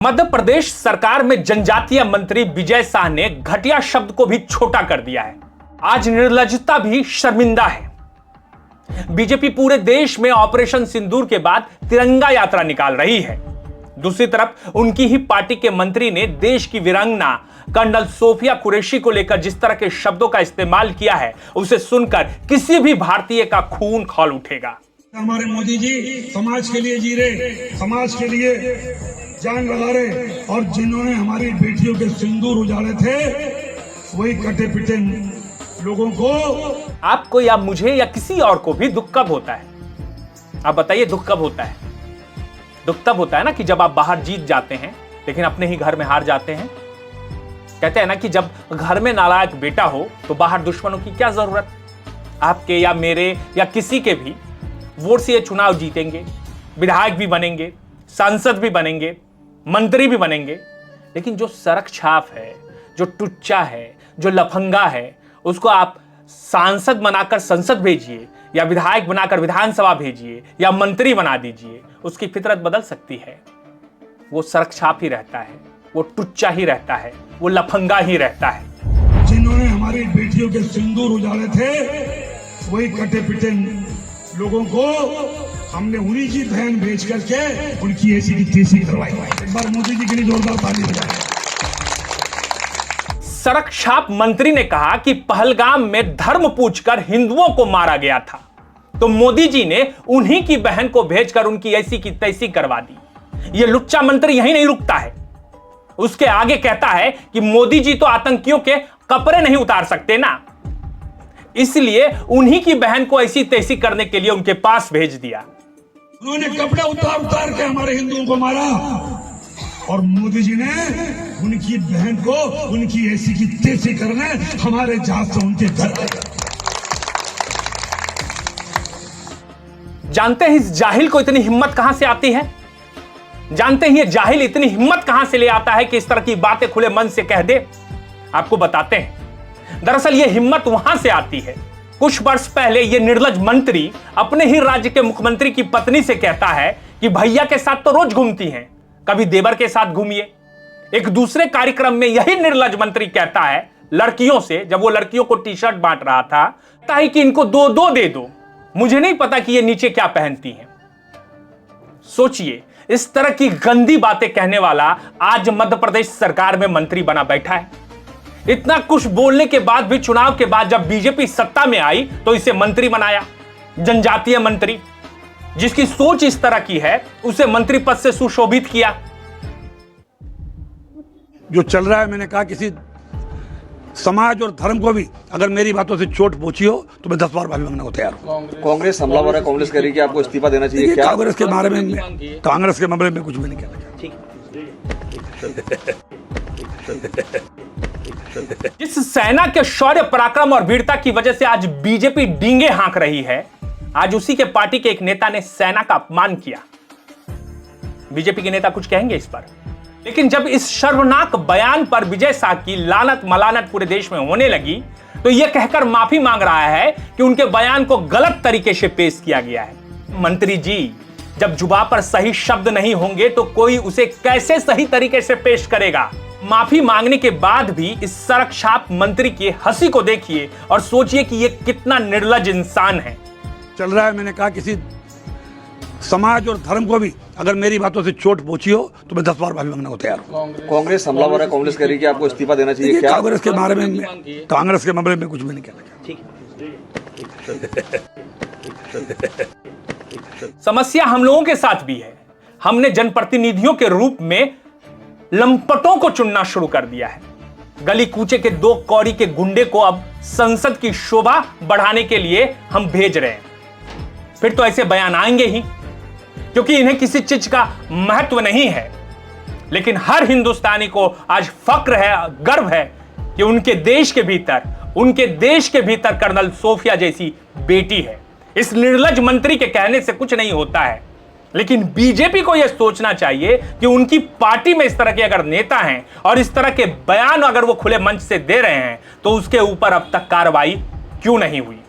मध्य प्रदेश सरकार में जनजातीय मंत्री विजय शाह ने घटिया शब्द को भी छोटा कर दिया है। आज निर्लज्जता भी शर्मिंदा है। बीजेपी पूरे देश में ऑपरेशन सिंदूर के बाद तिरंगा यात्रा निकाल रही है। दूसरी तरफ उनकी ही पार्टी के मंत्री ने देश की वीरांगना कर्नल सोफिया कुरैशी को लेकर जिस तरह के शब्दों का इस्तेमाल किया है, उसे सुनकर किसी भी भारतीय का खून खौल उठेगा। हमारे मोदी जी समाज के लिए जी रहे, समाज के लिए जान लगा रहे, और जिन्होंने हमारी बेटियों के सिंदूर उजाड़े थे वही कटे पिटे लोगों को। आपको या मुझे या किसी और को भी दुख कब होता है? आप बताइए, दुख कब होता है? दुख तब होता है ना कि जब आप बाहर जीत जाते हैं लेकिन अपने ही घर में हार जाते हैं। कहते हैं ना कि जब घर में नालायक बेटा हो तो बाहर दुश्मनों की क्या जरूरत। आपके या मेरे या किसी के भी वोट से ये चुनाव जीतेंगे, विधायक भी बनेंगे, सांसद भी बनेंगे, मंत्री भी बनेंगे, लेकिन जो सड़क छाप है, जो टुच्चा है, जो लफंगा है, उसको आप सांसद बनाकर संसद भेजिए या विधायक बनाकर विधानसभा भेजिए या मंत्री बना दीजिए, उसकी फितरत बदल सकती है। वो सड़क छाप ही रहता है, वो टुच्चा ही रहता है, वो लफंगा ही रहता है। जिन्होंने हमारी बेटियों के सिंदूर उजाड़े थे वही कटे पिटे लोगों को हमने उन्हीं की बहन भेज करके उनकी ऐसी की तैसी करवाई। एक बार मोदी जी के लिए जोरदार ताली बजाएं। सड़क छाप मंत्री ने कहा कि पहलगाम में धर्म पूछकर हिंदुओं को मारा गया था, तो मोदी जी ने उन्हीं की बहन को भेजकर उनकी ऐसी की तैसी करवा दी। यह लुच्चा मंत्री यहीं नहीं रुकता है, उसके आगे कहता है कि मोदी जी तो आतंकियों के कपड़े नहीं उतार सकते ना, इसलिए उन्हीं की बहन को ऐसी तैसी करने के लिए उनके पास भेज दिया। उन्होंने कपड़े उतार के हमारे हिंदुओं को मारा, और मोदी जी ने उनकी बहन को उनकी ऐसी की तैसी करने हमारे जहाज से उनके घर आए। जानते हैं इस जाहिल को इतनी हिम्मत कहां से आती है? जानते हैं ये जाहिल इतनी हिम्मत कहां से ले आता है कि इस तरह की बातें खुले मन से कह दे? आपको बताते हैं। दरअसल ये हिम्मत वहां से आती है, कुछ वर्ष पहले ये निर्लज्ज मंत्री अपने ही राज्य के मुख्यमंत्री की पत्नी से कहता है कि भैया के साथ तो रोज घूमती हैं, कभी देवर के साथ घूमिए। एक दूसरे कार्यक्रम में यही निर्लज्ज मंत्री कहता है लड़कियों से, जब वो लड़कियों को टी शर्ट बांट रहा था, ताकि कि इनको दो दो दे दो, मुझे नहीं पता कि ये नीचे क्या पहनती हैं। सोचिए, इस तरह की गंदी बातें कहने वाला आज मध्य प्रदेश सरकार में मंत्री बना बैठा है। इतना कुछ बोलने के बाद भी चुनाव के बाद जब बीजेपी सत्ता में आई तो इसे मंत्री बनाया, जनजातीय मंत्री। जिसकी सोच इस तरह की है उसे मंत्री पद से सुशोभित किया। जो चल रहा है, मैंने कहा किसी समाज और धर्म को भी अगर मेरी बातों से चोट पहुंची हो तो मैं 10 बार माफी मांगने को तैयार हूं। कांग्रेस हमलावर है, कांग्रेस कह रही है कि आपको इस्तीफा देना चाहिए। क्या कांग्रेस के बारे में कांग्रेस के मामले में कुछ भी नहीं कहना चाहता। जिस सेना के शौर्य पराक्रम और वीरता की वजह से आज बीजेपी डींगे हाँक रही है, आज उसी के पार्टी के एक नेता ने सेना का अपमान किया। बीजेपी के नेता कुछ कहेंगे इस पर, लेकिन जब इस शर्मनाक बयान पर विजय शाह की लानत मलानत पूरे देश में होने लगी तो यह कहकर माफी मांग रहा है कि उनके बयान को गलत तरीके से पेश किया गया है। मंत्री जी, जब जुबान पर सही शब्द नहीं होंगे तो कोई उसे कैसे सही तरीके से पेश करेगा? माफी मांगने के बाद भी इस सड़क छाप मंत्री की हंसी को देखिए और सोचिए कि यह कितना निर्लज्ज इंसान है। चल रहा है, मैंने कहा किसी समाज और धर्म को भी अगर मेरी बातों से चोट पहुंची हो तो मैं 10 बार माफी मांगने को तैयार हूं। कांग्रेस हमलावर है, कांग्रेस कह रही है कि आपको इस्तीफा देना चाहिए। क्या कांग्रेस के बारे में कांग्रेस के मामले में कुछ भी नहीं कहना चाहता। समस्या हम लोगों के साथ भी है। हमने जनप्रतिनिधियों के रूप में लंपटों को चुनना शुरू कर दिया है। गली कूचे के 2 कौड़ी के गुंडे को अब संसद की शोभा बढ़ाने के लिए हम भेज रहे हैं। फिर तो ऐसे बयान आएंगे ही, क्योंकि इन्हें किसी चीज का महत्व नहीं है। लेकिन हर हिंदुस्तानी को आज फक्र है, गर्व है कि उनके देश के भीतर कर्नल सोफिया जैसी बेटी है। इस निर्लज्ज मंत्री के कहने से कुछ नहीं होता है, लेकिन बीजेपी को यह सोचना चाहिए कि उनकी पार्टी में इस तरह के अगर नेता हैं और इस तरह के बयान अगर वो खुले मंच से दे रहे हैं तो उसके ऊपर अब तक कार्रवाई क्यों नहीं हुई।